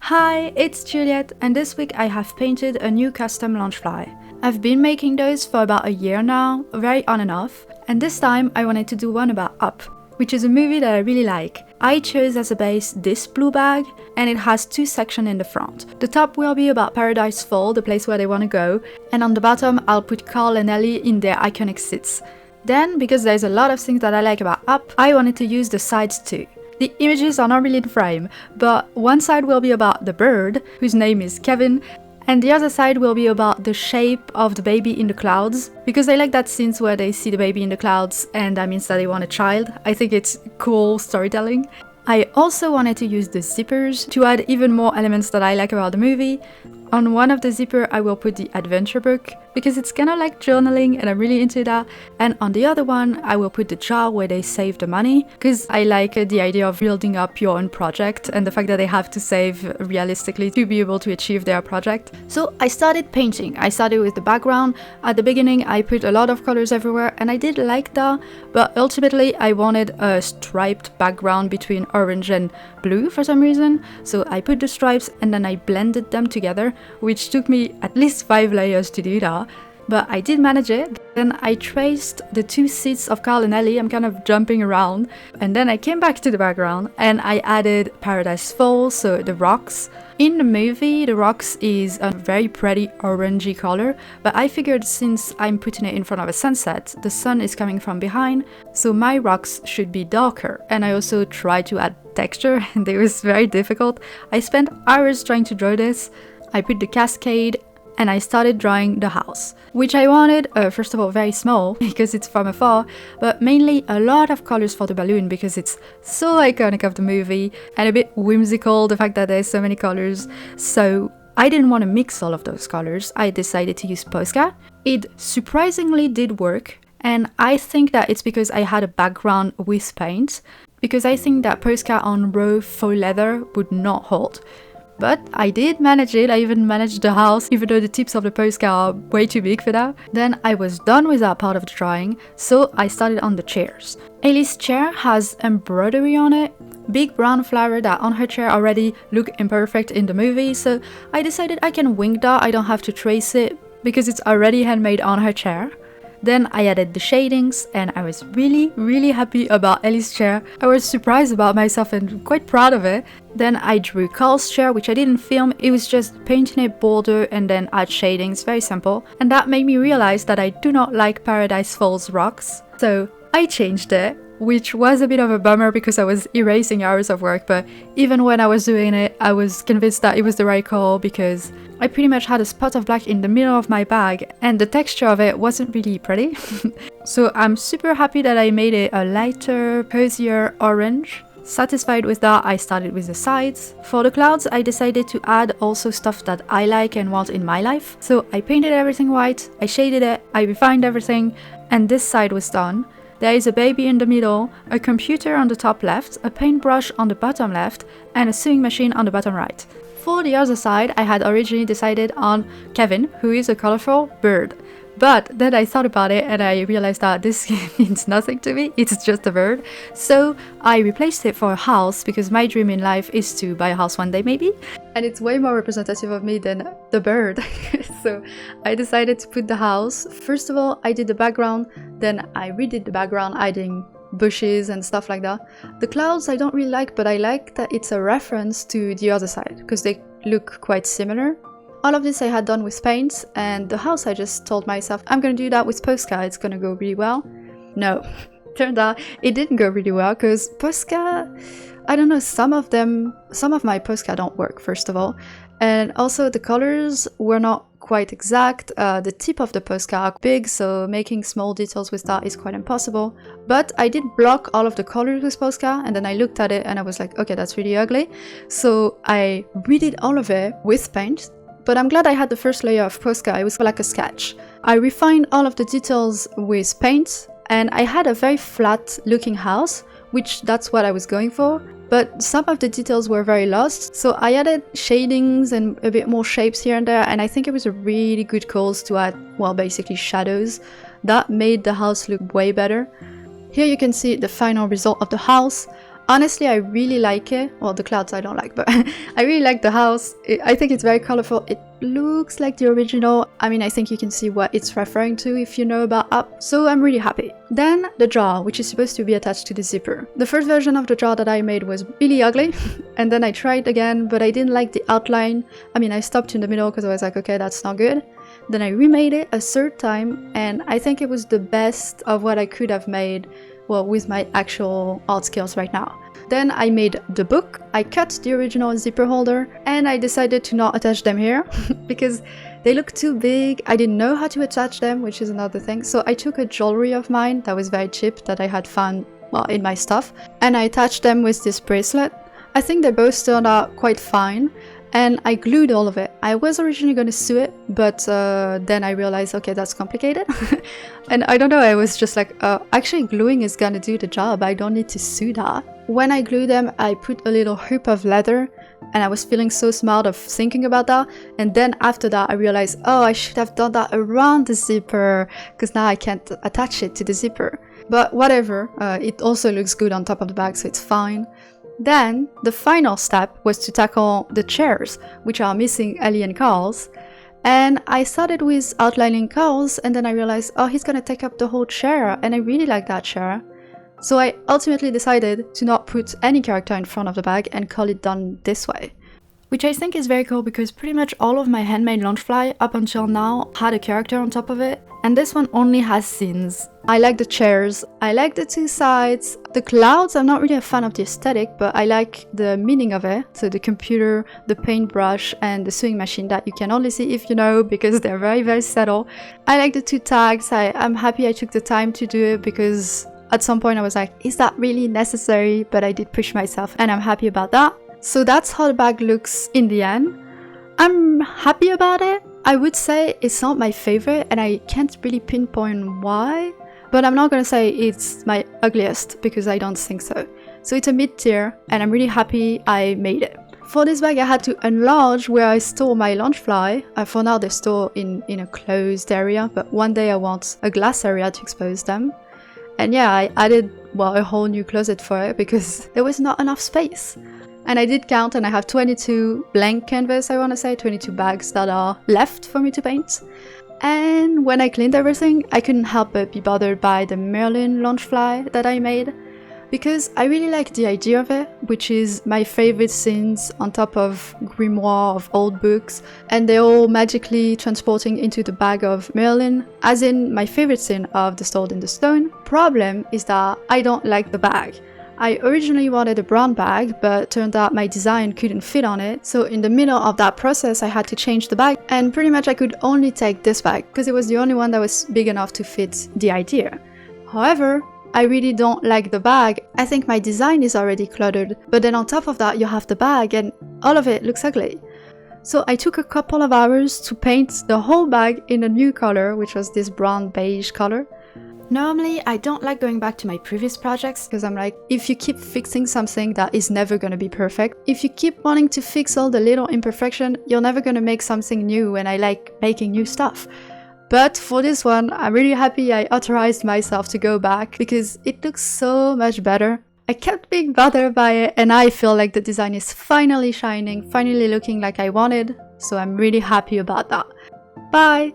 Hi, it's Juliet, and this week I have painted a new custom Loungefly. I've been making those for about a year now, very on and off, and this time I wanted to do one about Up, which is a movie that I really like. I chose as a base this blue bag, and it has two sections in the front. The top will be about Paradise Fall, the place where they want to go, and on the bottom I'll put Carl and Ellie in their iconic seats. Then, because there's a lot of things that I like about Up, I wanted to use the sides too. The images are not really in frame, but one side will be about the bird, whose name is Kevin, and the other side will be about the shape of the baby in the clouds, because I like that scenes where they see the baby in the clouds and that means that they want a child. I think it's cool storytelling. I also wanted to use the zippers to add even more elements that I like about the movie. On one of the zippers I will put the adventure book, because it's kind of like journaling and I'm really into that. And on the other one I will put the jar where they save the money, because I like the idea of building up your own project and the fact that they have to save realistically to be able to achieve their project. So I started painting. I started with the background. At the beginning I put a lot of colors everywhere and I did like that, but ultimately I wanted a striped background between orange and blue for some reason. So I put the stripes and then I blended them together, which took me at least 5 layers to do that, but I did manage it. Then I traced the two seats of Carl and Ellie. I'm kind of jumping around, and then I came back to the background and I added Paradise Falls, so the rocks. In the movie, the rocks is a very pretty orangey color, but I figured since I'm putting it in front of a sunset, the sun is coming from behind, so my rocks should be darker. And I also tried to add texture, and it was very difficult. I spent hours trying to draw this. I put the cascade and I started drawing the house, which I wanted, first of all, very small because it's from afar, but mainly a lot of colors for the balloon because it's so iconic of the movie and a bit whimsical, the fact that there's so many colors. So I didn't want to mix all of those colors. I decided to use Posca. It surprisingly did work, and I think that it's because I had a background with paint, because I think that Posca on raw faux leather would not hold. But I did manage it. I even managed the house, even though the tips of the Posca are way too big for that. Then I was done with that part of the drawing, so I started on the chairs. Ellie's chair has embroidery on it, big brown flower that on her chair already look imperfect in the movie, so I decided I can wing that, I don't have to trace it, because it's already handmade on her chair. Then I added the shadings and I was really happy about Ellie's chair. I was surprised about myself and quite proud of it. Then I drew Carl's chair, which I didn't film. It was just painting a border and then add shadings, very simple. And that made me realize that I do not like Paradise Falls rocks. So I changed it, which was a bit of a bummer because I was erasing hours of work, but even when I was doing it, I was convinced that it was the right call because I pretty much had a spot of black in the middle of my bag and the texture of it wasn't really pretty. So I'm super happy that I made it a lighter, cozier orange. Satisfied with that, I started with the sides. For the clouds, I decided to add also stuff that I like and want in my life. So I painted everything white, I shaded it, I refined everything, and this side was done. There is a baby in the middle, a computer on the top left, a paintbrush on the bottom left, and a sewing machine on the bottom right. For the other side, I had originally decided on Kevin, who is a colorful bird. But then I thought about it and I realized that this means nothing to me, it's just a bird. So I replaced it for a house because my dream in life is to buy a house one day maybe. And it's way more representative of me than the bird. So I decided to put the house. First of all, I did the background, then I redid the background, adding bushes and stuff like that. The clouds I don't really like, but I like that it's a reference to the other side because they look quite similar. All of this I had done with paint, and the house I just told myself I'm gonna do that with Posca, it's gonna go really well. No, turned out it didn't go really well because Posca, I don't know, some of my Posca don't work first of all, and also the colors were not quite exact. The tip of the Posca are big, so making small details with that is quite impossible. But I did block all of the colors with Posca, and then I looked at it and I was like, okay, that's really ugly. So I redid all of it with paint. But I'm glad I had the first layer of Posca, it was like a sketch. I refined all of the details with paint, and I had a very flat looking house, which that's what I was going for. But some of the details were very lost, so I added shadings and a bit more shapes here and there, and I think it was a really good cause to add, well, basically shadows. That made the house look way better. Here you can see the final result of the house. Honestly, I really like it. Well, the clouds I don't like, but I really like the house. I think it's very colorful. It looks like the original. I mean, I think you can see what it's referring to if you know about Up. So I'm really happy. Then the jar, which is supposed to be attached to the zipper. The first version of the jar that I made was really ugly. And then I tried again, but I didn't like the outline. I mean, I stopped in the middle because I was like, okay, that's not good. Then I remade it a third time, and I think it was the best of what I could have made, well, with my actual art skills right now. Then I made the book, I cut the original zipper holder, and I decided to not attach them here because they look too big. I didn't know how to attach them, which is another thing. So I took a jewelry of mine that was very cheap that I had found, well, in my stuff, and I attached them with this bracelet. I think they both turned out quite fine. And I glued all of it. I was originally going to sew it, but then I realized, okay, that's complicated. And I don't know, I was just like, actually gluing is going to do the job. I don't need to sew that. When I glued them, I put a little hoop of leather, and I was feeling so smart of thinking about that. And then after that, I realized, oh, I should have done that around the zipper, because now I can't attach it to the zipper. But whatever, it also looks good on top of the bag, so it's fine. Then, the final step was to tackle the chairs, which are missing Ellie and Carl's. And I started with outlining Carl's, and then I realized, oh, he's gonna take up the whole chair, and I really like that chair. So I ultimately decided to not put any character in front of the bag and call it done this way. Which I think is very cool because pretty much all of my handmade Loungefly up until now had a character on top of it, and this one only has scenes. I like the chairs, I like the two sides. The clouds, I'm not really a fan of the aesthetic, but I like the meaning of it. So the computer, the paintbrush, and the sewing machine that you can only see if you know because they're very, very subtle. I like the two tags. I'm happy I took the time to do it because at some point I was like, is that really necessary? But I did push myself and I'm happy about that. So that's how the bag looks in the end. I'm happy about it. I would say it's not my favorite and I can't really pinpoint why, but I'm not gonna say it's my ugliest because I don't think so. So it's a mid-tier and I'm really happy I made it. For this bag I had to enlarge where I store my Loungefly. For now they're stored in a closed area, but one day I want a glass area to expose them. And yeah, I added, well, a whole new closet for it because there was not enough space. And I did count and I have 22 blank canvas, I want to say, 22 bags that are left for me to paint. And when I cleaned everything, I couldn't help but be bothered by the Merlin Loungefly that I made. Because I really like the idea of it, which is my favorite scenes on top of grimoire of old books, and they're all magically transporting into the bag of Merlin, as in my favorite scene of The Sword in the Stone. Problem is that I don't like the bag. I originally wanted a brown bag, but turned out my design couldn't fit on it, so in the middle of that process I had to change the bag, and pretty much I could only take this bag, because it was the only one that was big enough to fit the idea. However, I really don't like the bag. I think my design is already cluttered, but then on top of that you have the bag and all of it looks ugly. So I took a couple of hours to paint the whole bag in a new color, which was this brown beige color. Normally, I don't like going back to my previous projects because I'm like, if you keep fixing something that is never gonna be perfect, if you keep wanting to fix all the little imperfection, you're never gonna make something new, and I like making new stuff. But for this one, I'm really happy I authorized myself to go back because it looks so much better. I kept being bothered by it and I feel like the design is finally shining, finally looking like I wanted, so I'm really happy about that. Bye!